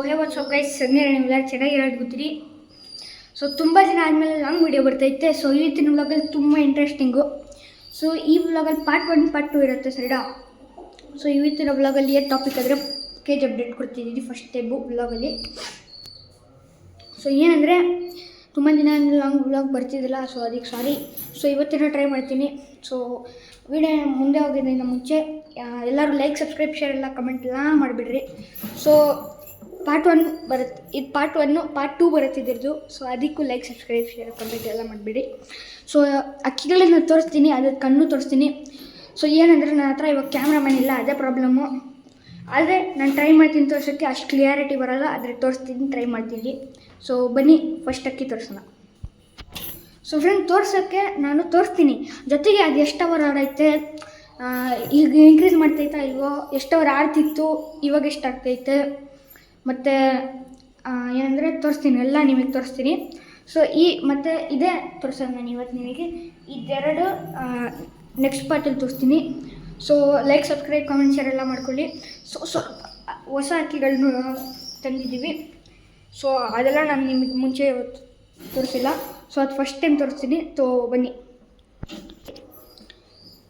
ಹೇ WhatsApp guys, ನೀವೆಲ್ಲ ಚೆನ್ನಾಗಿರೋದು ಗೊತ್ತಿರಿ. So ತುಂಬ ದಿನ ಆದಮೇಲೆ ಲಾಂಗ್ ವಿಡಿಯೋ ಬರ್ತೈತೆ. ಸೊ ಇವತ್ತಿನ ವ್ಲಾಗಲ್ಲಿ ತುಂಬ ಇಂಟ್ರೆಸ್ಟಿಂಗು. ಸೊ ಈ ವ್ಲಾಗಲ್ಲಿ ಪಾರ್ಟ್ 1 ಪಾರ್ಟ್ 2 ಇರುತ್ತೆ ಸರಿಡಾ. ಸೊ ಇವತ್ತಿನ ವ್ಲಾಗಲ್ಲಿ ಏನು ಟಾಪಿಕ್ ಅಂದರೆ ಕೇಜ್ ಅಪ್ಡೇಟ್ ಕೊಡ್ತಿದ್ದೀನಿ ಫಸ್ಟ್ ಟೈಮು ವ್ಲಾಗಲ್ಲಿ. ಸೊ ಏನಂದರೆ ತುಂಬ ದಿನ ಲಾಂಗ್ ವ್ಲಾಗ್ ಬರ್ತಿದ್ದಿಲ್ಲ, ಸೊ ಅದಕ್ಕೆ ಸಾರಿ. ಸೊ ಇವತ್ತಿನ ಟ್ರೈ ಮಾಡ್ತೀನಿ. ಸೊ ವಿಡಿಯೋ ಮುಂದೆ ಹೋಗೋದ್ರಿಂದ ಮುಂಚೆ ಎಲ್ಲರೂ ಲೈಕ್, ಸಬ್ಸ್ಕ್ರೈಬ್, ಶೇರ್ ಎಲ್ಲ ಕಮೆಂಟ್ ಎಲ್ಲ ಮಾಡಿಬಿಡ್ರಿ. ಸೊ ಪಾರ್ಟ್ 1 ಬರುತ್ತೆ, ಇದು ಪಾರ್ಟ್ 1, ಪಾರ್ಟ್ 2 ಬರುತ್ತಿದ್ದು. ಸೊ ಅದಕ್ಕೂ ಲೈಕ್, ಸಬ್ಸ್ಕ್ರೈಬ್, ಶೇರ್, ಕಮೆಂಟ್ ಎಲ್ಲ ಮಾಡಿಬಿಡಿ. ಸೊ ಅಕ್ಕಿಗಳನ್ನ ತೋರಿಸ್ತೀನಿ, ಅದ್ರ ಕಣ್ಣು ತೋರಿಸ್ತೀನಿ. ಸೊ ಏನಂದರೆ ನನ್ನ ಹತ್ರ ಇವಾಗ ಕ್ಯಾಮ್ರಾಮನ್ ಇಲ್ಲ, ಅದೇ ಪ್ರಾಬ್ಲಮ್ಮು. ಆದರೆ ನಾನು ಟ್ರೈ ಮಾಡ್ತೀನಿ ತೋರ್ಸೋಕ್ಕೆ, ಅಷ್ಟು ಕ್ಲಿಯಾರಿಟಿ ಬರೋಲ್ಲ, ಆದರೆ ತೋರಿಸ್ತೀನಿ, ಟ್ರೈ ಮಾಡ್ತೀನಿ. ಸೊ ಬನ್ನಿ ಫಸ್ಟ್ ಅಕ್ಕಿ ತೋರಿಸೋಣ. ಸೊ ಫ್ರೆಂಡ್, ತೋರ್ಸೋಕ್ಕೆ ನಾನು ತೋರಿಸ್ತೀನಿ, ಜೊತೆಗೆ ಅದು ಎಷ್ಟು ಅವರ್ ಆಡೈತೆ, ಈಗ ಇನ್ಕ್ರೀಸ್ ಮಾಡ್ತೈತಾ ಇಲ್ವೋ, ಎಷ್ಟು ಅವರ್ ಆಡ್ತಿತ್ತು, ಇವಾಗ ಎಷ್ಟು ಆಗ್ತೈತೆ, ಮತ್ತು ಏನಂದರೆ ತೋರಿಸ್ತೀನಿ, ಎಲ್ಲ ನಿಮಗೆ ತೋರಿಸ್ತೀನಿ. ಸೊ ಮತ್ತು ಇದೇ ತೋರಿಸೋದು ನಾನು ಇವತ್ತು ನಿಮಗೆ. ಇದೆರಡು ನೆಕ್ಸ್ಟ್ ಪಾರ್ಟಲ್ಲಿ ತೋರಿಸ್ತೀನಿ. So like, subscribe, comment, share ಎಲ್ಲ ಮಾಡ್ಕೊಳ್ಳಿ. ಸೊ ಹೊಸ ಅಕ್ಕಿಗಳನ್ನೂ ತಂದಿದ್ದೀವಿ. ಸೊ ಅದೆಲ್ಲ ನಾನು ನಿಮಗೆ ಮುಂಚೆ ತೋರಿಸಿಲ್ಲ. ಸೊ ಅದು ಫಸ್ಟ್ ಟೈಮ್ ತೋರಿಸ್ತೀನಿ. ಬನ್ನಿ.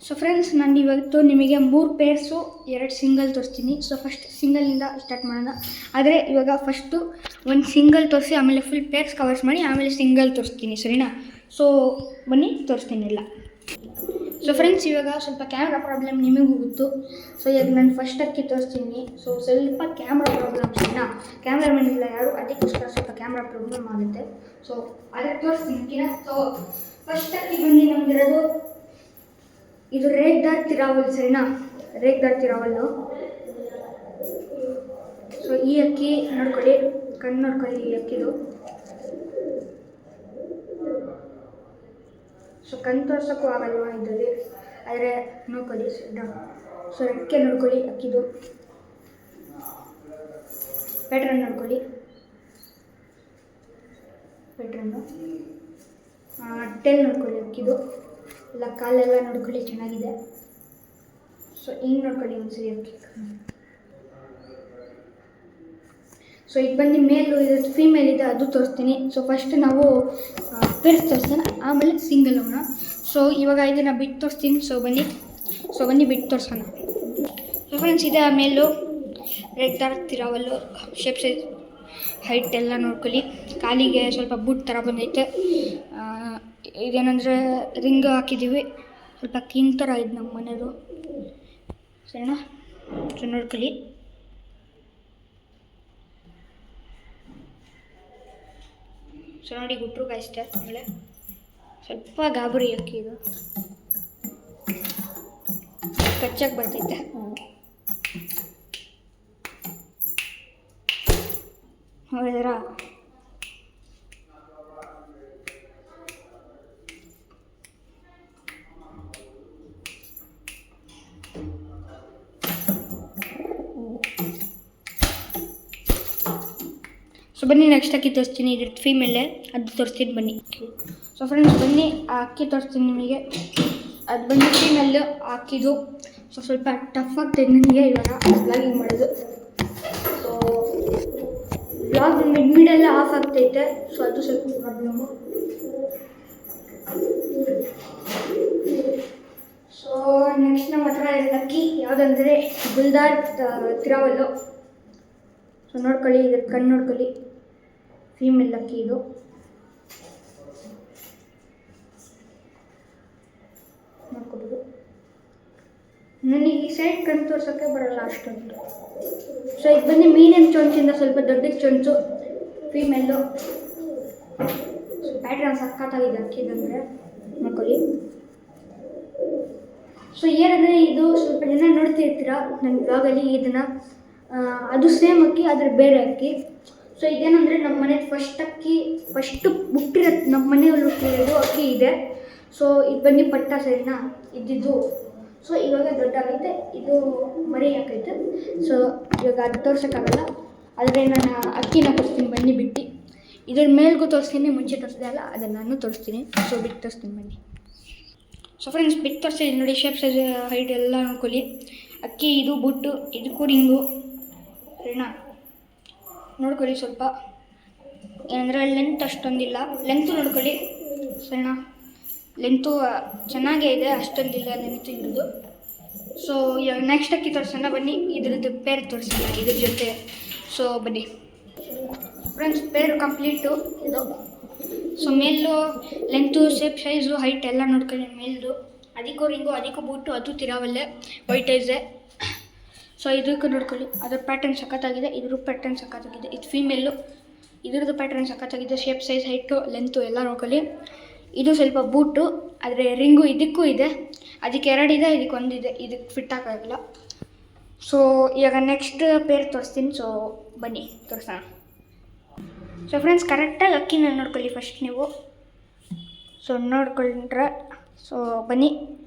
ಸೊ ಫ್ರೆಂಡ್ಸ್, ನಾನು ಇವತ್ತು ನಿಮಗೆ 3 ಪೇರ್ಸು 2 ಸಿಂಗಲ್ ತೋರಿಸ್ತೀನಿ. ಸೊ ಫಸ್ಟ್ ಸಿಂಗಲಿಂದ ಸ್ಟಾರ್ಟ್ ಮಾಡೋಣ. ಆದರೆ ಇವಾಗ ಫಸ್ಟು ಒಂದು ಸಿಂಗಲ್ ತೋರಿಸಿ, ಆಮೇಲೆ ಫುಲ್ ಪೇರ್ಸ್ ಕವರ್ಸ್ ಮಾಡಿ, ಆಮೇಲೆ ಸಿಂಗಲ್ ತೋರಿಸ್ತೀನಿ, ಸರಿನಾ? ಸೊ ಬನ್ನಿ ತೋರಿಸ್ತೀನಿ ಎಲ್ಲ. ಸೊ ಫ್ರೆಂಡ್ಸ್, ಇವಾಗ ಸ್ವಲ್ಪ ಕ್ಯಾಮ್ರಾ ಪ್ರಾಬ್ಲಮ್ ನಿಮಗೂ ಗೊತ್ತು. ಸೊ ಈಗ ನಾನು ಫಸ್ಟ್ ಅಕ್ಕಿ ತೋರಿಸ್ತೀನಿ. ಸೊ ಸ್ವಲ್ಪ ಕ್ಯಾಮ್ರಾ ಪ್ರಾಬ್ಲಮ್, ಸರಿನಾ? ಕ್ಯಾಮ್ರಾಮನ್ ಇಲ್ಲ ಯಾರು, ಅದಕ್ಕೋಸ್ಕರ ಸ್ವಲ್ಪ ಕ್ಯಾಮ್ರಾ ಪ್ರಾಬ್ಲಮ್ ಆಗುತ್ತೆ. ಸೊ ಅದಕ್ಕೆ ತೋರಿಸ್ತೀನಿ. ಸೊ ಫಸ್ಟ್ ಅಕ್ಕಿ ಬಂದು ನಮಗಿರೋದು ಇದು ರೇಗ್ದಾರ್ ತಿರಾವಲ್, ಸರಿನಾ? ರೇಗ್ದಾರ್ ತಿರಾವಲ್ಲು. ಸೊ ಈ ಅಕ್ಕಿ ನೋಡ್ಕೊಳ್ಳಿ, ಕಣ್ಣು ನೋಡ್ಕೊಳ್ಳಿ ಈ ಅಕ್ಕಿದು. ಸೊ ಕಣ್ಣು ತೋರ್ಸೋಕ್ಕೂ ಆಗಲ್ವಾ ಇದ್ರಲ್ಲಿ, ಆದರೆ ನೋಡ್ಕೊಳ್ಳಿ ಸರಿನಾ? ಸೊ ರೆಕ್ಕೆ ನೋಡ್ಕೊಳ್ಳಿ ಅಕ್ಕಿದು, ಪ್ಯಾಟ್ರನ್ ನೋಡ್ಕೊಳ್ಳಿ, ಪ್ಯಾಟ್ರನ್ನು ಟೆಲ್ ನೋಡ್ಕೊಳ್ಳಿ ಅಕ್ಕಿದು, ಎಲ್ಲ ಕಾಲೆಲ್ಲ ನೋಡ್ಕೊಳ್ಳಿ ಚೆನ್ನಾಗಿದೆ. ಸೊ ಹಿಂಗೆ ನೋಡ್ಕೊಳ್ಳಿ ಒಂದ್ಸರಿ ಅಕ್ಕಿ. ಸೊ ಈಗ ಬಂದು ಮೇಲು ಇದು ಫೀಮೇಲ್ ಇದೆ, ಅದು ತೋರಿಸ್ತೀನಿ. ಸೊ ಫಸ್ಟ್ ನಾವು ಪೇರ್ಸ್ ತೋರಿಸೋಣ, ಆಮೇಲೆ ಸಿಂಗಲ್ ಹೋಗೋಣ. ಸೊ ಇವಾಗ ಇದನ್ನು ಬಿಟ್ಟು ತೋರಿಸ್ತೀನಿ. ಸೊ ಬನ್ನಿ ಬಿಟ್ಟು ತೋರಿಸೋಣ. ಸೊ ಫ್ರೆಂಡ್ಸ್, ಇದೆ ಮೇಲು ರೇಗ್ದಾರ್ ತಿರಾವಲ್ಲು. ಶೇಪ್ ಸೈಜ್, ಹೈಟ್ ಎಲ್ಲ ನೋಡ್ಕೊಳ್ಳಿ. ಕಾಲಿಗೆ ಸ್ವಲ್ಪ ಬೂಟ್ ಥರ ಬಂದೈತೆ. ಇದೇನೆಂದರೆ ರಿಂಗ್ ಹಾಕಿದ್ದೀವಿ, ಸ್ವಲ್ಪ ಕಿಂಗ್ ಥರ ಇದೆ ನಮ್ಮ ಮನೆಯದು, ಸರಿನಾ? ಸೊ ನೋಡ್ಕೊಳ್ಳಿ. ಸೊ ನೋಡಿ, ಗುಟ್ರು ಕಾಯಿಸ್ತೆ. ಆಮೇಲೆ ಸ್ವಲ್ಪ ಗಾಬರಿ ಅಕ್ಕಿ ಇದು, ಕಚ್ಚಾಗಿ ಬರ್ತೈತೆ. ನೋಡಿದ್ರಾ? ಸೊ ಬನ್ನಿ ನೆಕ್ಸ್ಟ್ ಅಕ್ಕಿ ತೋರಿಸ್ತೀನಿ, ಇದ್ರದ್ದು ಫೀಮೇಲೆ, ಅದು ತೋರಿಸ್ತೀನಿ ಬನ್ನಿ. ಸೊ ಫ್ರೆಂಡ್ಸ್, ಬನ್ನಿ ಆ ಅಕ್ಕಿ ತೋರಿಸ್ತೀನಿ ನಿಮಗೆ. ಅದು ಬಂದು ಫೀಮೇಲ್ ಅಕ್ಕಿದು. ಸೊ ಸ್ವಲ್ಪ ಟಫ್ ಆಗ್ತೈತೆ ನನಗೆ ಇವಾಗ ವ್ಲಾಗಿಂಗ್ ಮಾಡೋದು. ಸೊ ವ್ಲಾಗ್ ಮಿಡ್ಮಿಡೆಲ್ಲ ಆಫ್ ಆಗ್ತೈತೆ. ಸೊ ಅದು ಸ್ವಲ್ಪ ಪ್ರಾಬ್ಲಮ್ಮು. ಸೊ ನೆಕ್ಸ್ಟ್ ನಮ್ಮ ಹತ್ರ ಇರೋ ಅಕ್ಕಿ ಯಾವುದಂದರೆ ಗುಲ್ದಾರ್ ತಿರಾವಲ್ಲು. ಸೊ ನೋಡ್ಕೊಳ್ಳಿ, ಇದ್ರ ಕಣ್ಣು ನೋಡ್ಕೊಳ್ಳಿ, ಫೀಮೇಲ್ ಅಕ್ಕಿ ಇದು. ನೋಡ್ಕೊಬೋದು. ನನಗೆ ಈ ಸೈಡ್ ಕಣ್ಣು ತೋರ್ಸೋಕ್ಕೆ ಬರೋಲ್ಲ ಅಷ್ಟೊಂದು. ಸೊ ಈಗ ಬನ್ನಿ ಮೀನಿನ ಚೊಂಚಿಂದ ಸ್ವಲ್ಪ ದೊಡ್ಡ ಚೊಂಚು, ಫೀಮೇಲು. ಸೊ ಪ್ಯಾಟ್ರನ್ ಸಕ್ಕತ್ತಾಗಿದೆ ಅಕ್ಕಿದಂದರೆ, ನೋಡ್ಕೊಳ್ಳಿ. ಸೊ ಏನಂದರೆ ಇದು ಸ್ವಲ್ಪ ಜನ ನೋಡ್ತಿರ್ತೀರ ನನ್ನ ಬ್ಲಾಗಲ್ಲಿ ಇದನ್ನು, ಅದು ಸೇಮ್ ಅಕ್ಕಿ, ಆದರೆ ಬೇರೆ ಅಕ್ಕಿ. ಸೊ ಇದೇನಂದರೆ ನಮ್ಮ ಮನೆ ಫಸ್ಟು ಹುಟ್ಟಿರೋದು, ನಮ್ಮ ಮನೆಯಲ್ಲಿ ಹುಟ್ಟಿರೋದು ಅಕ್ಕಿ ಇದೆ. ಸೊ ಇದು ಬಂದು ಪಟ್ಟ, ಸರಿನಾ? ಇದ್ದಿದ್ದು. ಸೊ ಇವಾಗ ದೊಡ್ಡಾಗೈತೆ, ಇದು ಮರಿ ಹಾಕೈತೆ. ಸೊ ಇವಾಗ ಅದು ತೋರ್ಸೋಕ್ಕಾಗಲ್ಲ, ಆದರೆ ನಾನು ಅಕ್ಕಿನ ತೋರಿಸ್ತೀನಿ ಬನ್ನಿ ಬಿಟ್ಟು. ಇದ್ರ ಮೇಲ್ಗೂ ತೋರಿಸ್ತೀನಿ, ಮುಂಚೆ ತೋರಿಸಿದೆ ಅಲ್ಲ ಅದನ್ನು ನಾನು ತೋರಿಸ್ತೀನಿ. ಸೊ ಬಿಟ್ಟು ತೋರಿಸ್ತೀನಿ ಬನ್ನಿ. ಸೊ ಫ್ರೆಂಡ್ಸ್, ಬಿಟ್ಟು ತೋರಿಸ್ತೀನಿ ನೋಡಿ, ಶೇಪ್ ಸೈಜ್ ಹೈಟ್ ಎಲ್ಲ ನೋಡ್ಕೊಳ್ಳಿ. ಅಕ್ಕಿ ಇದು ಬುಟ್ಟು, ಇದಕ್ಕೂ ರಿಂಗು, ಸರಿನಾ? ನೋಡ್ಕೊಳ್ಳಿ ಸ್ವಲ್ಪ. ಏನಂದರೆ ಲೆಂತ್ ಅಷ್ಟೊಂದಿಲ್ಲ, ಲೆಂತು ನೋಡ್ಕೊಳ್ಳಿ ಸಣ್ಣ ಲೆಂತು ಚೆನ್ನಾಗೇ ಇದೆ, ಅಷ್ಟೊಂದಿಲ್ಲ ಲೆಂತ್ ಇರೋದು. ಸೊ ಇವಾಗ ನೆಕ್ಸ್ಟ್ ಅಕ್ಕಿ ತೋರಿಸೋಣ ಬನ್ನಿ, ಇದ್ರದ್ದು ಪೇರ್ ತೋರಿಸೋಣ ಇದ್ರ ಜೊತೆ. ಸೊ ಬನ್ನಿ ಫ್ರೆಂಡ್ಸ್, ಪೇರು ಕಂಪ್ಲೀಟು ಇದು. ಸೊ ಮೇಲು ಲೆಂತು, ಶೇಪ್, ಸೈಜು, ಹೈಟ್ ಎಲ್ಲ ನೋಡ್ಕೊಳ್ಳಿ. ಮೇಲ್ದು ಅದಕ್ಕೂ ರಿಂಗು, ಅದಕ್ಕೂ ಬೂಟು, ಅದು ತಿರಾವಲ್ಲೇ ವೈಟ್ ಐಸೆ. ಸೊ ಇದಕ್ಕೂ ನೋಡ್ಕೊಳ್ಳಿ, ಅದ್ರ ಪ್ಯಾಟರ್ನ್ ಸಖತ್ತಾಗಿದೆ, ಇದ್ರ ಪ್ಯಾಟರ್ನ್ ಸಖತ್ತಾಗಿದೆ. ಇದು ಫೀಮೇಲು, ಇದ್ರದ್ದು ಪ್ಯಾಟರ್ನ್ ಸಖತ್ತಾಗಿದೆ. ಶೇಪ್, ಸೈಜ್, ಹೈಟು, ಲೆಂತು ಎಲ್ಲ ನೋಡ್ಕೊಳ್ಳಿ. ಇದು ಸ್ವಲ್ಪ ಬೂಟು, ಆದರೆ ರಿಂಗು ಇದಕ್ಕೂ ಇದೆ, ಅದಕ್ಕೆ ಎರಡಿದೆ, ಇದಕ್ಕೆ ಒಂದಿದೆ, ಇದಕ್ಕೆ ಫಿಟ್ ಆಗೋಲ್ಲ. ಸೊ ಇವಾಗ ನೆಕ್ಸ್ಟ್ ಪೇರ್ ತೋರಿಸ್ತೀನಿ. ಸೊ ಬನ್ನಿ ತೋರಿಸೋಣ. ಸೊ ಫ್ರೆಂಡ್ಸ್, ಕರೆಕ್ಟಾಗಿ ಅಕ್ಕಿನ ನೋಡ್ಕೊಳ್ಳಿ ಫಸ್ಟ್ ನೀವು. ಸೊ ನೋಡ್ಕೊಂಡ್ರೆ ಸೊ ಬನ್ನಿ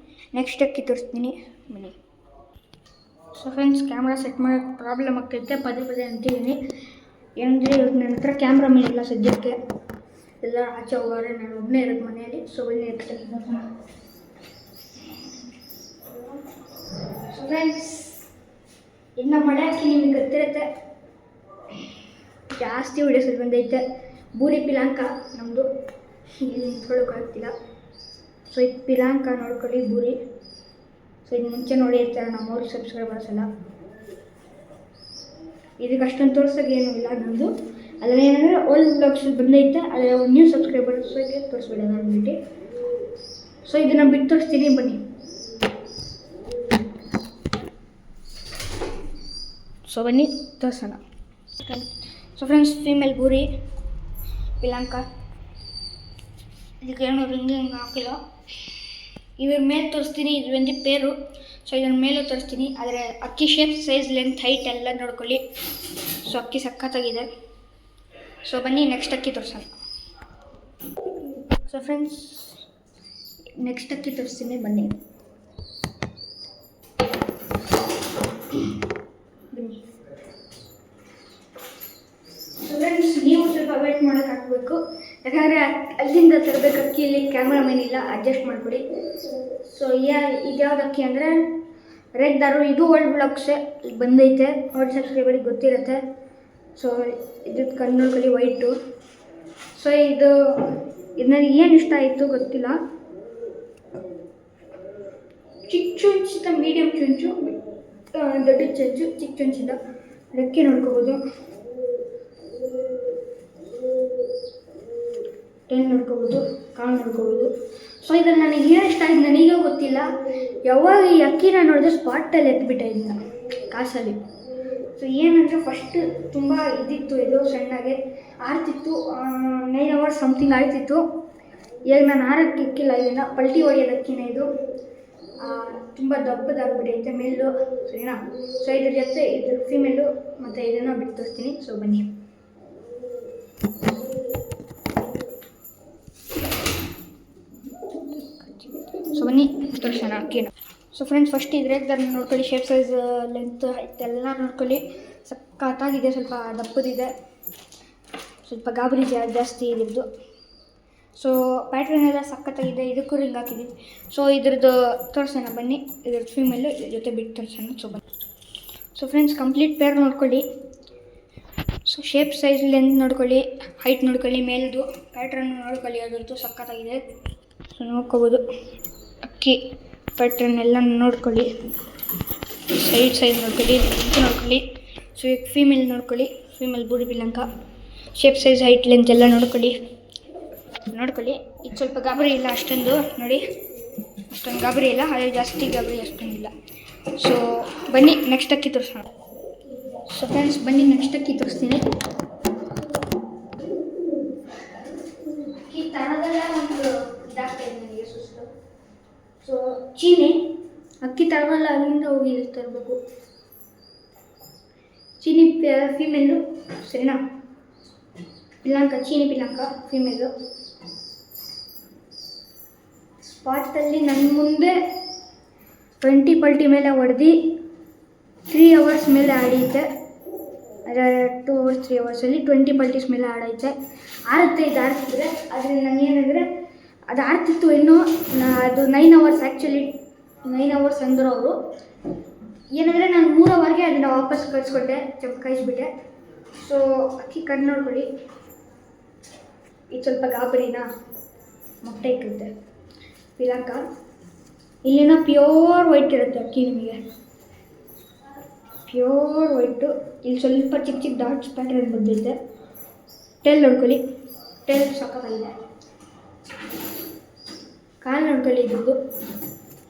ನೆಕ್ಸ್ಟ್ ಅಕ್ಕಿ ತೋರಿಸ್ತೀನಿ ಬನ್ನಿ. ಸೊ ಫ್ರೆಂಡ್ಸ್, ಕ್ಯಾಮ್ರಾ ಸೆಟ್ ಮಾಡೋಕ್ಕೆ ಪ್ರಾಬ್ಲಮ್ ಆಗ್ತೈತೆ, ಪದೇ ಪದೇ ಅಂತಿದ್ದೀನಿ. ಏನಂದರೆ ಇವಾಗ ನನ್ನ ಹತ್ರ ಕ್ಯಾಮ್ರಾ ಇಲ್ಲ ಸದ್ಯಕ್ಕೆ, ಎಲ್ಲ ಆಚೆ ಹೋಗೋರೆ, ನಾನು ಒಬ್ಬನೇ ಇರೋದು ಮನೆಯಲ್ಲಿ. ಸೊ ಬನ್ನಿ ನೆಕ್ಸ್ಟ್ ಅಕ್ಕಿ ನೋಡೋಣ. ಸೊ ಫ್ರೆಂಡ್ಸ್, ಇನ್ನು ಮಳೆ ಹಾಕಿ ನಿಮಗೆ ಗೊತ್ತಿರುತ್ತೆ, ಜಾಸ್ತಿ ವಿಡಿಯೋಸಲ್ಲಿ ಬಂದೈತೆ. ಬೂರಿ ಪಿಲಾಂಕ ನಮ್ಮದು, ಇಲ್ಲಿ ನಿಂತ್ಕೊಳ್ಳೋಕ್ಕಾಗ್ತಿಲ್ಲ. ಸೊ ಇದು ಪಿಲಾಂಕ ನೋಡ್ಕೊಳ್ಳಿ, ಬೂರಿ. ಸೊ ಇದು ಮುಂಚೆ ನೋಡಿ ಇರ್ತಾರೆ ನಮ್ಮವ್ರು ಸಬ್ಸ್ಕ್ರೈಬರ್ಸ್ ಎಲ್ಲ. ಇದಕ್ಕೆ ಅಷ್ಟೊಂದು ತೋರ್ಸೋಕೆ ಏನೂ ಇಲ್ಲ ನಮ್ಮದು. ಅದರ ಏನಂದರೆ ಓಲ್ಡ್ ಬ್ಲಾಗ್ಸಲ್ಲಿ ಬಂದೈತೆ, ಅದರ ಒಂದು ನ್ಯೂ ಸಬ್ಸ್ಕ್ರೈಬರ್ಸ್ಗೆ ತೋರಿಸ್ಬೇಡ ಅಂದ್ಬಿಟ್ಟು. ಸೊ ಇದನ್ನು ಬಿಟ್ಟು ತೋರಿಸ್ತೀನಿ ಬನ್ನಿ. ಸೊ ಬನ್ನಿ ತೋರಿಸೋಣ. ಸೊ ಫ್ರೆಂಡ್ಸ್, ಫೀಮೇಲ್ ಬೂರಿ ಪಿಲಾಂಕ, ಇದಕ್ಕೆ ಏನೋ ರಿಂಗ್ ಹಿಂಗೆ ಹಾಕಿಲ್ಲ. ಇದ್ರ ಮೇಲೆ ತೋರಿಸ್ತೀನಿ, ಇದು ಒಂದು ಪೇರು. ಸೊ ಇದರ ಮೇಲೆ ತೋರಿಸ್ತೀನಿ, ಆದರೆ ಅಕ್ಕಿ ಶೇಪ್, ಸೈಜ್, ಲೆಂತ್, ಹೈಟ್ ಎಲ್ಲ ನೋಡ್ಕೊಳ್ಳಿ. ಸೊ ಅಕ್ಕಿ ಸಖತ್ತಾಗಿದೆ. ಸೊ ಬನ್ನಿ ನೆಕ್ಸ್ಟ್ ಅಕ್ಕಿ ತೋರಿಸೋಣ. ಸೊ ಫ್ರೆಂಡ್ಸ್, ನೆಕ್ಸ್ಟ್ ಅಕ್ಕಿ ತೋರಿಸ್ತೀನಿ ಬನ್ನಿ. ಸೊ ಫ್ರೆಂಡ್ಸ್, ನೀವು ಸ್ವಲ್ಪ ವೇಟ್ ಮಾಡೋಕ್ಕಾಗಬೇಕು, ಯಾಕಂದರೆ ಅಲ್ಲಿಂದ ತರಬೇಕು ಅಕ್ಕಿ, ಇಲ್ಲಿ ಕ್ಯಾಮ್ರಾಮನ್ ಇಲ್ಲ, ಅಡ್ಜಸ್ಟ್ ಮಾಡಿಕೊಡಿ. ಸೊ ಇದು ಯಾವ್ದು ಅಕ್ಕಿ ಅಂದರೆ ರೆಡ್ ದಾರು, ಇದು ಓಲ್ಡ್ ಬ್ಲಾಗ್ಸೇ ಬಂದೈತೆ, ಓಲ್ಡ್ ಸಬ್ಸ್ಕ್ರೈಬರಿಗೆ ಗೊತ್ತಿರುತ್ತೆ. ಸೊ ಇದ್ರದ್ದು ಕಣ್ಣು ನೋಡ್ಕೊಳ್ಳಿ, ವೈಟು. ಸೊ ಇದು ನನಗೆ ಏನು ಇಷ್ಟ ಆಯಿತು ಗೊತ್ತಿಲ್ಲ, ಚಿಕ್ಕ ಚುಂಚಿತ, ಮೀಡಿಯಮ್ ಚುಂಚು, ದೊಡ್ಡ ಚುಂಚು, ಚಿಕ್ಕ ಚುಂಚಿದ ರೆಕ್ಕೆ ನೋಡ್ಕೋಬೋದು, ಟೈಮ್ ನೋಡ್ಕೋಬೋದು, ಕಾಳು ನೋಡ್ಕೋಬೋದು. ಸೊ ಇದನ್ನು ನನಗೆ ಏನು ಇಷ್ಟ ಆಯ್ತು ನನಗೇ ಗೊತ್ತಿಲ್ಲ, ಯಾವಾಗ ಈ ಅಕ್ಕಿನ ನೋಡಿದ್ರೆ ಸ್ಪಾಟಲ್ಲಿ ಎತ್ಬಿಟ್ಟೆ ಇದನ್ನ ಕಾಸಲ್ಲಿ. ಸೊ ಏನಂದರೆ ಫಸ್ಟ್ ತುಂಬ ಇದಿತ್ತು, ಇದು ಸಣ್ಣಗೆ ಆಡ್ತಿತ್ತು, 9 hours ಸಮಥಿಂಗ್ ಆಡ್ತಿತ್ತು. ಈಗ ನಾನು ಆರಕ್ಕೆ ಇಕ್ಕಿಲ್ಲ, ಇದನ್ನು ಪಲ್ಟಿ ಹೊಡೆಯೋದು ಅಕ್ಕಿನ ಇದು ತುಂಬ ದಪ್ಪದಾಗ್ಬಿಟ್ಟೈತೆ ಮೇಲು, ಸರಿನಾ. ಸೊ ಇದ್ರ ಜೊತೆ ಇದು ಫಿಮೇಲು ಮತ್ತು ಇದನ್ನು ಬಿಟ್ಟು ತೋರಿಸ್ತೀನಿ. ಸೊ ಬನ್ನಿ. ಸೊ ಬನ್ನಿ ತೋರಿಸೋಣ ಅಕ್ಕಿನ. ಸೊ ಫ್ರೆಂಡ್ಸ್, ಫಸ್ಟ್ ಇದ್ರದ್ದು ನೋಡ್ಕೊಳ್ಳಿ, ಶೇಪ್, ಸೈಜ್, ಲೆಂತ್, ಹೈಟ್ ಎಲ್ಲ ನೋಡ್ಕೊಳ್ಳಿ. ಸಖತ್ತಾಗಿದೆ, ಸ್ವಲ್ಪ ದಪ್ಪದಿದೆ, ಸ್ವಲ್ಪ ಗಾಬರಿ ಜಾಸ್ತಿ ಇದ್ರದ್ದು. ಸೊ ಪ್ಯಾಟ್ರನ್ ಎಲ್ಲ ಸಖತ್ತಾಗಿದೆ, ಇದಕ್ಕೂ ರಿಂಗ್ ಹಾಕಿದ್ದೀವಿ. ಸೊ ಇದ್ರದ್ದು ತೋರಿಸೋಣ ಬನ್ನಿ, ಇದ್ರದ್ದು ಫೀಮೇಲು ಜೊತೆ ಬಿಟ್ಟು ತೋರಿಸೋಣ. ಸೊ ಬನ್ನಿ. ಸೊ ಫ್ರೆಂಡ್ಸ್, ಕಂಪ್ಲೀಟ್ ಪೇರ್ ನೋಡ್ಕೊಳ್ಳಿ. ಸೊ ಶೇಪ್, ಸೈಜ್, ಲೆಂತ್ ನೋಡ್ಕೊಳ್ಳಿ, ಹೈಟ್ ನೋಡ್ಕೊಳ್ಳಿ, ಮೇಲ್ದು ಪ್ಯಾಟ್ರನ್ ನೋಡ್ಕೊಳ್ಳಿ, ಅದ್ರದ್ದು ಸಖತ್ತಾಗಿದೆ. ಸೊ ನೋಡ್ಕೋಬೋದು, ಅಕ್ಕಿ ಪ್ಯಾಟ್ರನ್ ಎಲ್ಲ ನೋಡ್ಕೊಳ್ಳಿ, ಸೈಜ್ ನೋಡ್ಕೊಳ್ಳಿ, ಲೆಂತ್ ನೋಡ್ಕೊಳ್ಳಿ. ಸೊ ಈಗ ಫೀಮೇಲ್ ನೋಡ್ಕೊಳ್ಳಿ, ಫೀಮೇಲ್ ಬೂರಿ ಪಿಲಾಂಕ, ಶೇಪ್, ಸೈಜ್, ಹೈಟ್, ಲೆಂತ್ ಎಲ್ಲ ನೋಡ್ಕೊಳ್ಳಿ. ಇದು ಸ್ವಲ್ಪ ಗಾಬರಿ ಇಲ್ಲ ಅಷ್ಟೊಂದು, ನೋಡಿ ಅಷ್ಟೊಂದು ಗಾಬರಿ ಇಲ್ಲ, ಅದೇ ಜಾಸ್ತಿ ಗಾಬರಿ ಅಷ್ಟೊಂದಿಲ್ಲ. ಸೊ ಬನ್ನಿ ನೆಕ್ಸ್ಟ್ ಅಕ್ಕಿ ತೋರಿಸೋಣ. ಸೊ ಫ್ರೆಂಡ್ಸ್, ಬನ್ನಿ ನೆಕ್ಸ್ಟ್ ಅಕ್ಕಿ ತೋರಿಸ್ತೀನಿ. ಅಕ್ಕಿ ತರದೆಲ್ಲ ಒಂದು ಇದಾಗ್ತಾ ಇದೆ ನನಗೆ ಸುಸ್ತು. ಸೊ ಚೀನಿ ಅಕ್ಕಿ ತರವಲ್ಲ, ಅಲ್ಲಿಂದ ಹೋಗಿ ಇಲ್ಲಿ ತರಬೇಕು. ಚೀನಿ ಫೀಮೇಲು, ಸರಿನಾ. ಪಿಲಾಂಕ, ಚೀನಿ ಪಿಲಾಂಕ ಫೀಮೇಲು. ಸ್ಪಾಟಲ್ಲಿ ನನ್ನ ಮುಂದೆ 20 ಪಲ್ಟಿ ಮೇಲೆ ಹೊಡೆದು 3 hours ಮೇಲೆ ಆಡೈತೆ, ಅದೇ 2 hours 3 hoursಲ್ಲಿ 20 ಪಲ್ಟೀಸ್ ಮೇಲೆ ಆಡೈತೆ. ಆರುತ್ತೆ, ಇದು ಆಡ್ತಿದ್ರೆ. ಆದರೆ ನನಗೇನೆಂದರೆ ಅದು ಆಡ್ತಿತ್ತು ಇನ್ನೂ, ಅದು 9 hours, ಆ್ಯಕ್ಚುಲಿ 9 hours ಅಂದರು ಅವರು. ಏನಂದರೆ ನಾನು 3 hourಗೆ ಅದನ್ನು ವಾಪಸ್ ಕಳಿಸ್ಕೊಟ್ಟೆ, ಕಾಯಿಸ್ಬಿಟ್ಟೆ. ಸೊ ಅಕ್ಕಿ ಕಣ್ಣು ನೋಡ್ಕೊಳ್ಳಿ, ಇದು ಸ್ವಲ್ಪ ಗಾಬರಿನ ಮೊಟ್ಟೆ ಇಕ್ಕುತ್ತೆ ಪಿಲಾಕ. ಇಲ್ಲಿನ ಪ್ಯೂರ್ ವೈಟ್ ಇರುತ್ತೆ ಅಕ್ಕಿ, ನಿಮಗೆ ಪ್ಯೂರ್ ವೈಟು. ಇಲ್ಲಿ ಸ್ವಲ್ಪ ಚಿಕ್ಕ ಚಿಕ್ಕ ಡಾಟ್ಸ್ ಪ್ಯಾಟರ್ನ್ ಬಂದಿದೆ. ಟೇಲ್ ನೋಡ್ಕೊಳ್ಳಿ, ಟೇಲ್ ಸಕ್ಕತ್ತಾಗಿದೆ. ಕಾಲು ನೋಡ್ಕೊಳ್ಳಿ ಇದ್ದು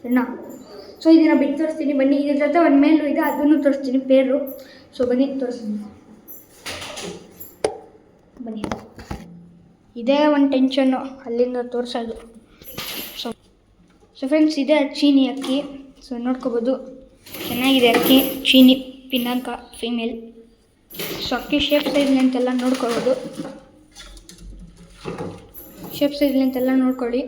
ಸಣ್ಣ. ಸೊ ಇದನ್ನು ಬಿಟ್ಟು ತೋರಿಸ್ತೀನಿ ಬನ್ನಿ. ಇದ್ರ ಜೊತೆ ಒಂದು ಮೇಲೂ ಇದೆ, ಅದನ್ನು ತೋರಿಸ್ತೀನಿ ಪೇರು. ಸೊ ಬನ್ನಿ ತೋರಿಸ್ತೀನಿ ಬನ್ನಿ. ಇದೇ ಒಂದು ಟೆನ್ಷನ್ನು ಅಲ್ಲಿಂದ ತೋರಿಸೋದು. ಸೊ ಫ್ರೆಂಡ್ಸ್, ಇದೇ ಚೀನಿ ಅಕ್ಕಿ. ಸೊ ನೋಡ್ಕೋಬೋದು, ಚೆನ್ನಾಗಿದೆ ಅಕ್ಕಿ. ಚೀನಿ ಪಿನಾಕ ಫೀಮೇಲ್. ಸೊ ಅಕ್ಕಿ ಶೇಪ್ ಸೈಜ್ ಅಂತೆಲ್ಲ ನೋಡ್ಕೊಬೋದು. ಶೇಪ್ ಸೈಜ್ ಅಂತೆಲ್ಲ ನೋಡ್ಕೊಳ್ಳಿ,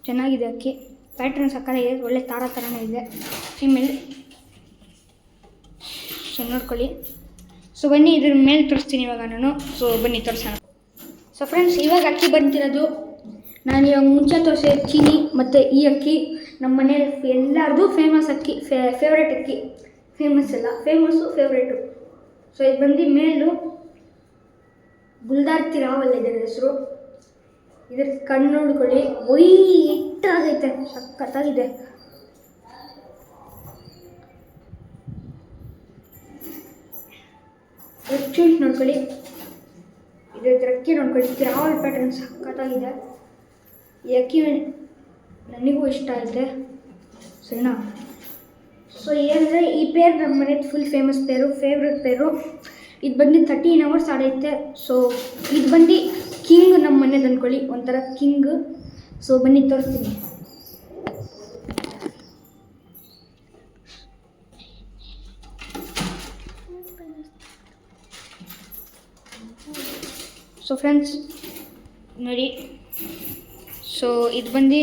ಚೆನ್ನಾಗಿದೆ ಅಕ್ಕಿ. ಪ್ಯಾಟ್ರನ್ ಸಕ್ಕತ್ತಾಗಿದೆ, ಒಳ್ಳೆ ತಾರ ಥರನೇ ಇದೆ ಫೀಮೇಲ್. ಸೊ ನೋಡ್ಕೊಳ್ಳಿ. ಸೊ ಬನ್ನಿ ಇದ್ರ ಮೇಲೆ ತೋರಿಸ್ತೀನಿ ಇವಾಗ ನಾನು. ಸೊ ಬನ್ನಿ ತೋರಿಸೋಣ. ಸೊ ಫ್ರೆಂಡ್ಸ್, ಇವಾಗ ಅಕ್ಕಿ ಬಂತಿರೋದು ನಾನು ಇವಾಗ ಮುಂಚೆ ತೋರಿಸಿದ ಚೀನಿ ಮತ್ತು ಈ ಅಕ್ಕಿ ನಮ್ಮ ಮನೇಲಿ ಎಲ್ಲರದು ಫೇಮಸ್ ಅಕ್ಕಿ, ಫೇವ್ರೇಟ್ ಅಕ್ಕಿ. ಫೇಮಸ್ ಎಲ್ಲ ಫೇಮಸ್ಸು, ಫೇವ್ರೇಟು. ಸೊ ಇದು ಬಂದು ಮೇಲು ಗುಲ್ದಾರ್ತಿ ರಾವಲ್ ಇದರ ಹೆಸರು. ಇದ್ರ ಕಣ್ಣು ನೋಡ್ಕೊಳ್ಳಿ, ವೈಟಾಗೈತೆ, ಸಖತ್ತಾಗಿದೆ. ಚೂಟ್ ನೋಡ್ಕೊಳ್ಳಿ, ಇದ್ರ ಅಕ್ಕಿ ನೋಡ್ಕೊಳ್ಳಿ, ರಾವಲ್ ಪ್ಯಾಟರ್ನ್ ಸಖತ್ತಾಗಿದೆ. ಈ ಅಕ್ಕಿ ನನಗೂ ಇಷ್ಟ ಆಯಿತೆ ಸರಿನಾ. ಸೊ ಏನಂದರೆ ಈ ಪೇರ್ ನಮ್ಮ ಮನೇದು ಫುಲ್ ಫೇಮಸ್ ಪೇರು, ಫೇವ್ರೆಟ್ ಪೇರು. ಇದು ಬಂದು 13 hours ಆಡೈತೆ. ಸೊ ಇದು ಬಂದು ಕಿಂಗ್ ನಮ್ಮ ಮನೇದು ಅಂದ್ಕೊಳ್ಳಿ, ಒಂಥರ ಕಿಂಗ್. ಸೊ ಬನ್ನಿ ತೋರಿಸ್ತೀನಿ. ಸೊ ಫ್ರೆಂಡ್ಸ್ ನೋಡಿ, ಸೊ ಇದು ಬಂದು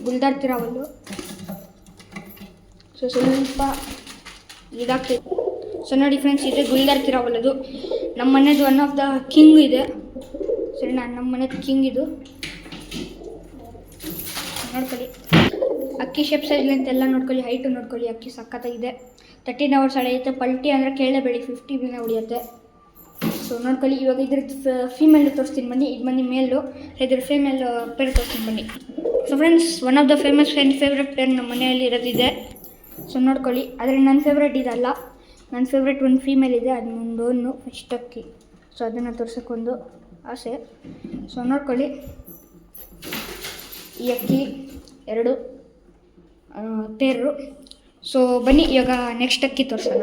ಗುಲ್ದಾರ್ತಿ ರಾವಲ್ಲು. ಸೊ ಸ್ವಲ್ಪ ಇದಾಗ್ತದೆ. ಸೊ ನೋಡಿ ಫ್ರೆಂಡ್ಸ್, ಇದು ಗುಲ್ದಾರ್ತಿ ರಾವಲ್. ಅದು ನಮ್ಮ ಮನೇದು ಒನ್ ಆಫ್ ದ ಕಿಂಗ್ ಇದೆ ಸರಿನಾ, ನಮ್ಮ ಮನೇದು ಕಿಂಗ್ ಇದು. ನೋಡ್ಕೊಳ್ಳಿ ಅಕ್ಕಿ ಶೇಪ್ ಸೈಜ್ ಅಂತೆಲ್ಲ ನೋಡ್ಕೊಳ್ಳಿ, ಹೈಟು ನೋಡ್ಕೊಳ್ಳಿ. ಅಕ್ಕಿ ಸಖತ್ತಾಗಿದೆ. 13 hours ನಡೆಯುತ್ತೆ. ಪಲ್ಟಿ ಅಂದರೆ ಕೇಳಲೇಬೇಡಿ, 50 ಬಿನ ಹೊಡಿಯುತ್ತೆ. ಸೊ ನೋಡ್ಕೊಳ್ಳಿ. ಇವಾಗ ಇದ್ರದ್ದು ಫೀಮೇಲ್ ತೋರಿಸ್ತೀನಿ ಬನ್ನಿ. ಇದು ಬಂದು ಮೇಲು, ಇದ್ರ ಫೀಮೇಲ್ ಪೇರ್ ತೋರಿಸ್ತೀನಿ ಬನ್ನಿ. So friends, one of the famous and favourite pair ನಮ್ಮ ಮನೆಯಲ್ಲಿ ಇರೋದಿದೆ. ಸೊ ನೋಡ್ಕೊಳ್ಳಿ, ಆದರೆ ನನ್ನ ಫೇವ್ರೇಟ್ ಇದಲ್ಲ, ನನ್ನ ಫೇವ್ರೇಟ್ ಒಂದು ಫೀಮೇಲ್ ಇದೆ, ಅದನ್ನೊಂದು ಫಸ್ಟ್ ಅಕ್ಕಿ. ಸೊ ಅದನ್ನು ತೋರ್ಸೋಕ್ಕೊಂದು ಆಸೆ. ಸೊ ನೋಡ್ಕೊಳ್ಳಿ, ಈ ಅಕ್ಕಿ 2 ಪೇರು. ಸೊ ಬನ್ನಿ ಇವಾಗ ನೆಕ್ಸ್ಟ್ ಅಕ್ಕಿ ತೋರಿಸೋಣ.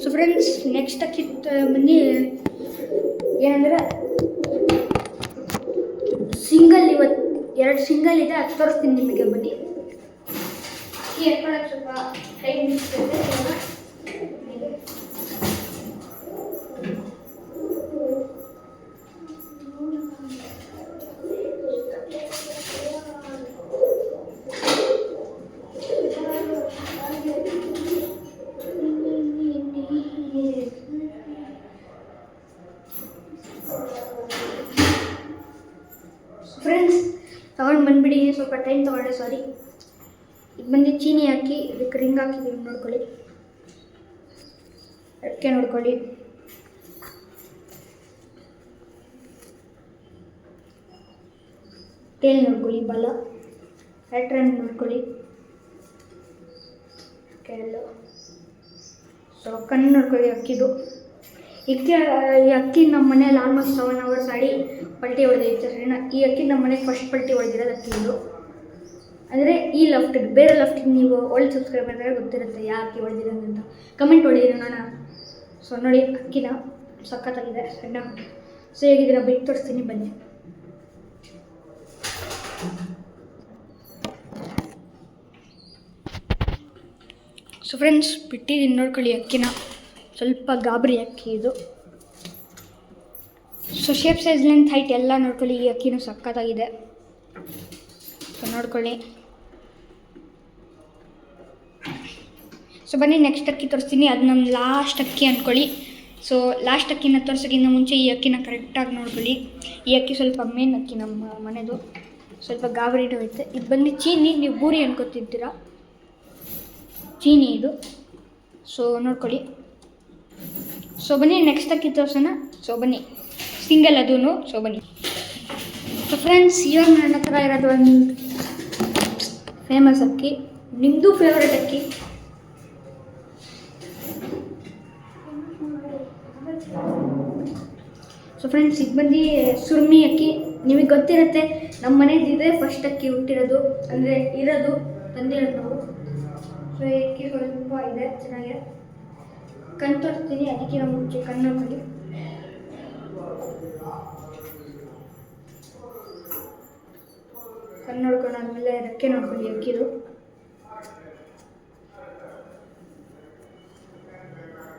ಸೊ ಫ್ರೆಂಡ್ಸ್, ನೆಕ್ಸ್ಟ್ ಅಕ್ಕಿ ಬನ್ನಿ ಏನಂದರೆ ಸಿಂಗಲ್. ಇವತ್ತು 2 ಸಿಂಗಲ್ ಇದೆ, ಅದು ತೋರಿಸ್ತೀನಿ ನಿಮಗೆ ಬನ್ನಿ. ಅಕ್ಕಿ ಎತ್ಕೊಳ್ಳೋಕೆ ಸ್ವಲ್ಪ ಟೈಮ್ ಇರ್ತದೆ. ಫ್ರೆಂಡ್ಸ್, ತಗೊಂಡು ಬಂದುಬಿಡಿ, ಸ್ವಲ್ಪ ಟೈಮ್ ತೊಗೊಂಡೆ, ಸಾರಿ. ಇದು ಬಂದು ಚೀನಿ ಹಾಕಿ ಇದಕ್ಕೆ ರಿಂಗ್ ಹಾಕಿದ್ದೀವಿ ನೋಡ್ಕೊಳ್ಳಿ. ಅದಕ್ಕೆ ನೋಡ್ಕೊಳ್ಳಿ. ಟೇಲ್ ನೋಡ್ಕೊಳ್ಳಿ, ಬಲ ಪ್ಯಾಟ್ರನ್ ನೋಡ್ಕೊಳ್ಳಿ, ಕೆಳಲು. ಸೊ ಕಣ್ಣು ನೋಡ್ಕೊಳ್ಳಿ ಅಕ್ಕಿದು. ಈ ಅಕ್ಕಿ ನಮ್ಮ ಮನೇಲಿ ಆಲ್ಮೋಸ್ಟ್ 7 hours ಆಡಿ ಪಲ್ಟಿ ಹೊಡೆದಿತ್ತು ಸರಿನಾ. ಈ ಅಕ್ಕಿ ನಮ್ಮ ಮನೆಗೆ ಫಸ್ಟ್ ಪಲ್ಟಿ ಹೊಡೆದಿರೋದು ಅಕ್ಕಿ ಇದು. ಅಂದರೆ ಈ ಲೆಫ್ಟಿಗೆ, ಬೇರೆ ಲೆಫ್ಟಿಗೆ ನೀವು ಓಲ್ಡ್ ಸಬ್ಸ್ಕ್ರೈಬರ್ ಅಂದರೆ ಗೊತ್ತಿರುತ್ತೆ ಯಾವ ಅಕ್ಕಿ ಹೊಡೆದಿರೋದು ಅಂತ. ಕಮೆಂಟ್ ಹೊಡೆದಿರಿ ನೋಡೋಣ. ಸೊ ನೋಡಿ, ಅಕ್ಕಿನ ಸಖತ್ತಾಗಿದೆ ಸಣ್ಣ. ಸೊ ಹೇಗಿದ್ದೀರ ಬಿಟ್ಟು ತೋರಿಸ್ತೀನಿ ಬನ್ನಿ. ಸೊ ಫ್ರೆಂಡ್ಸ್, ಬಿಟ್ಟಿದ್ದೀನಿ ನೋಡ್ಕೊಳ್ಳಿ ಅಕ್ಕಿನ. ಸ್ವಲ್ಪ ಗಾಬರಿ ಅಕ್ಕಿ ಇದು. So shape size length height ಎಲ್ಲ ನೋಡ್ಕೊಳ್ಳಿ. ಈ ಅಕ್ಕಿನೂ ಸಖತ್ತಾಗಿದೆ. ಸೊ ನೋಡ್ಕೊಳ್ಳಿ. ಸೊ ಬನ್ನಿ ನೆಕ್ಸ್ಟ್ ಅಕ್ಕಿ ತೋರಿಸ್ತೀನಿ. ಅದು ನಮ್ಮ ಲಾಸ್ಟ್ ಅಕ್ಕಿ ಅಂದ್ಕೊಳ್ಳಿ. ಸೊ ಲಾಸ್ಟ್ ಅಕ್ಕಿನ ತೋರಿಸೋಕ್ಕಿಂತ ಮುಂಚೆ ಈ ಅಕ್ಕಿನ ಕರೆಕ್ಟಾಗಿ ನೋಡ್ಕೊಳ್ಳಿ. ಈ ಅಕ್ಕಿ ಸ್ವಲ್ಪ ಮೇನ್ ಅಕ್ಕಿ ನಮ್ಮ ಮನೆದು, ಸ್ವಲ್ಪ ಗಾಬರಿನೂ ಐತೆ. ಇದು ಬಂದು ಚೀನಿ, ನೀವು ಬೂರಿ ಅನ್ಕೋತಿದ್ದೀರಾ, ಚೀನಿ ಇದು. ಸೊ ನೋಡ್ಕೊಳ್ಳಿ, ಸೊ ಬನ್ನಿ ನೆಕ್ಸ್ಟ್ ಅಕ್ಕಿ ತೋರ್ಸೋಣ. ಸೊ ಬನ್ನಿ, ಸಿಂಗಲ್ ಅದೂ. ಸೊ ಬನ್ನಿ. ಸೊ ಫ್ರೆಂಡ್ಸ್, ಇವಾಗ ನನ್ನ ಹತ್ರ ಇರೋದು ಒಂದು ಫೇಮಸ್ ಅಕ್ಕಿ. ನಿಮ್ಮದು ಫೇವ್ರೆಟ್ ಅಕ್ಕಿ. ಸೊ ಫ್ರೆಂಡ್ಸ್, ಇದು ಬಂದು ಸುರ್ಮಿ ಅಕ್ಕಿ. ನಿಮಗೆ ಗೊತ್ತಿರುತ್ತೆ, ನಮ್ಮ ಮನೇಲಿ ಇದೆ ಫಸ್ಟ್ ಅಕ್ಕಿ ಹುಟ್ಟಿರೋದು, ಅಂದರೆ ಇರೋದು, ತಂದಿರೋದು ನಾವು. ಸೊ ಈ ಅಕ್ಕಿ ಸ್ವಲ್ಪ ಇದೆ, ಚೆನ್ನಾಗಿದೆ. ಕಣ್ಣು ತೋರಿಸ್ತೀನಿ, ಅದಕ್ಕೆ ನಾವು ಮುಂಚೆ ಕಣ್ಣು ನೋಡ್ಕೊಳ್ಳಿ. ಕಣ್ಣು ನೋಡ್ಕೊಂಡಾದ್ಮೇಲೆ ರೆಕ್ಕೆ ನೋಡ್ಕೊಳ್ಳಿ ಅಕ್ಕಿದು.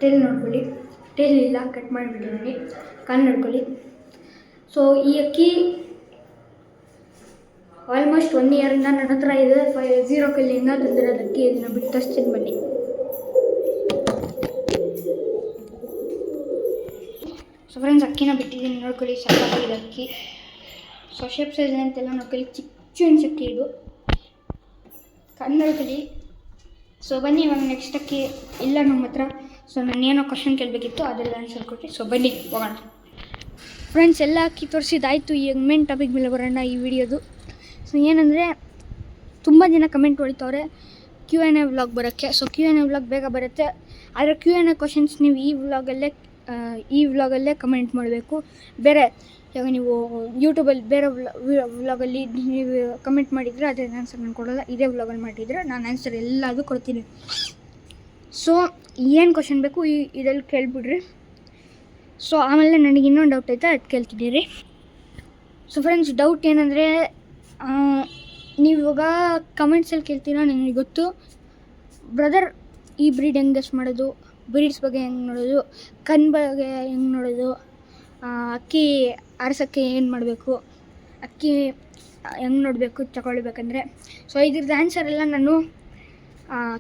ಟೇಲ್ ನೋಡ್ಕೊಳ್ಳಿ. ಟೇಲ್ ಇಲ್ಲ, ಕಟ್ ಮಾಡಿಬಿಟ್ಟಿದ್ದೀನಿ. ಕಣ್ಣು ನೋಡ್ಕೊಳ್ಳಿ. ಸೊ ಈ ಅಕ್ಕಿ ಆಲ್ಮೋಸ್ಟ್ 1 ಇಯರಿಂದ ನನ್ನ ಹತ್ರ ಇದೆ. 0 ಕಲ್ಲಿಂದ ತಂದಿರೋದು ಅಕ್ಕಿ. ಇದನ್ನು ಬಿಟ್ಟು ತರಿಸ್ತೀನಿ ಬನ್ನಿ. ಸೊ ಫ್ರೆಂಡ್ಸ್, ಅಕ್ಕಿನ ಬಿಟ್ಟಿದ್ದೀನಿ ನೋಡ್ಕೊಳ್ಳಿ. ಸಾಕಾಗಿದೆ ಅಕ್ಕಿ. ಸೊ ಶೇಪ್ ಸೈಜ್ ಅಂತೆಲ್ಲ ನೋಡ್ಕೊಳ್ಳಿ. ಚಿಕ್ಕ ಅಕ್ಕಿ ಇದು. ಕಣ್ಣು ನೋಡ್ಕೊಳ್ಳಿ. ಸೊ ಬನ್ನಿ, ಇವಾಗ ನೆಕ್ಸ್ಟ್ ಅಕ್ಕಿ ಇಲ್ಲ ನಮ್ಮ ಹತ್ರ. ಸೊ ನಾನು ಏನೋ ಕ್ವಶನ್ ಕೇಳಬೇಕಿತ್ತು, ಅದೆಲ್ಲ ಆನ್ಸರ್ ಕೊಟ್ಟು. ಸೊ ಬನ್ನಿ ಹೋಗೋಣ. ಫ್ರೆಂಡ್ಸ್, ಎಲ್ಲ ಅಕ್ಕಿ ತೋರಿಸಿದಾಯಿತು. ಈಗ ಮೇನ್ ಟಾಪಿಕ್ ಮೇಲೆ ಬರೋಣ ಈ ವಿಡಿಯೋದು. ಸೊ ಏನಂದರೆ, ತುಂಬ ಜನ ಕಮೆಂಟ್ ಹೊಡಿತವ್ರೆ Q&A ವ್ಲಾಗ್ ಬರೋಕ್ಕೆ. ಸೊ Q&A ವ್ಲಾಗ್ ಬೇಗ ಬರುತ್ತೆ. ಆದರೆ Q&A ಕ್ವಶನ್ಸ್ ನೀವು ಈ ವ್ಲಾಗಲ್ಲೇ ಕಮೆಂಟ್ ಮಾಡಬೇಕು. ಬೇರೆ ಇವಾಗ ನೀವು ಯೂಟ್ಯೂಬಲ್ಲಿ ಬೇರೆ ವ್ಲಾಗಲ್ಲಿ ನೀವು ಕಮೆಂಟ್ ಮಾಡಿದರೆ ಅದೇ ಆನ್ಸರ್ ನಾನು ಕೊಡೋಲ್ಲ. ಇದೇ ವ್ಲಾಗಲ್ಲಿ ಮಾಡಿದರೆ ನಾನು ಆನ್ಸರ್ ಎಲ್ಲದೂ ಕೊಡ್ತೀನಿ. ಸೊ ಏನು ಕ್ವಶನ್ ಬೇಕು ಇದರಲ್ಲಿ ಕೇಳಿಬಿಡ್ರಿ. ಸೊ ಆಮೇಲೆ ನನಗೆ ಇನ್ನೊಂದು ಡೌಟ್ ಐತೆ, ಅದು ಕೇಳ್ತೀನಿ ರೀ. ಸೊ ಫ್ರೆಂಡ್ಸ್, ಡೌಟ್ ಏನಂದರೆ, ನೀವು ಇವಾಗ ಕಮೆಂಟ್ಸಲ್ಲಿ ಕೇಳ್ತೀರಾ, ನನಗೆ ಗೊತ್ತು. ಬ್ರದರ್, ಈ ಬ್ರೀಡ್ ಹೆಂಗೆ ಗೆಸ್ ಮಾಡೋದು, ಬ್ರೀಡ್ಸ್ ಬಗ್ಗೆ ಹೆಂಗೆ ನೋಡೋದು, ಕಣ್ಣು ಬಗ್ಗೆ ಹೆಂಗೆ ನೋಡೋದು, ಅಕ್ಕಿ ಆರಿಸೋಕ್ಕೆ ಏನು ಮಾಡಬೇಕು, ಅಕ್ಕಿ ಹೆಂಗೆ ನೋಡಬೇಕು ತಗೊಳ್ಬೇಕಂದ್ರೆ. ಸೊ ಇದ್ರದ್ದು ಆನ್ಸರ್ ಎಲ್ಲ ನಾನು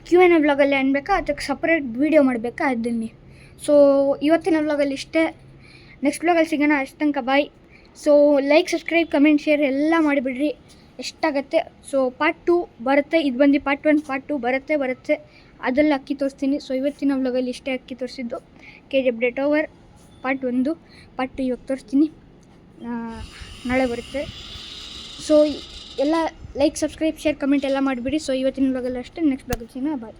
Q&A ವ್ಲಾಗಲ್ಲೇ ಅನ್ಬೇಕಾ, ಅದಕ್ಕೆ ಸಪ್ರೇಟ್ ವೀಡಿಯೋ ಮಾಡಬೇಕಾ, ಅದನ್ನೇ. ಸೊ ಇವತ್ತಿನ ವ್ಲಾಗಲ್ಲಿ ಇಷ್ಟೇ. ನೆಕ್ಸ್ಟ್ ವ್ಲಾಗಲ್ಲಿ ಸಿಗೋಣ. ಅಷ್ಟು ತನಕ bye. So like, subscribe, comment, share ಎಲ್ಲ ಮಾಡಿಬಿಡ್ರಿ, ಎಷ್ಟಾಗತ್ತೆ. ಸೊ ಪಾರ್ಟ್ 2 ಬರುತ್ತೆ. ಇದು ಬಂದು ಪಾರ್ಟ್ 1, ಪಾರ್ಟ್ 2 ಬರುತ್ತೆ. ಅದೆಲ್ಲ ಅಕ್ಕಿ ತೋರಿಸ್ತೀನಿ. ಸೊ ಇವತ್ತಿನ ವ್ಲಾಗಲ್ಲಿ ಇಷ್ಟೇ ಅಕ್ಕಿ ತೋರಿಸಿದ್ದು. KG update over. Part 1, part 2 ಇವಾಗ ತೋರಿಸ್ತೀನಿ, ನಾಳೆ ಬರುತ್ತೆ. ಸೊ ಎಲ್ಲ ಲೈಕ್, ಸಬ್ಸ್ಕ್ರೈಬ್, ಶೇರ್, ಕಮೆಂಟ್ ಎಲ್ಲ ಮಾಡಿಬಿಡಿ. ಸೊ ಇವತ್ತಿನ ವ್ಲಾಗಲ್ಲಿ ಅಷ್ಟೇ. ನೆಕ್ಸ್ಟ್ ವ್ಲಾಗಲ್ಲಿ ಸಿಗೋಣ. ಬಾಯ್.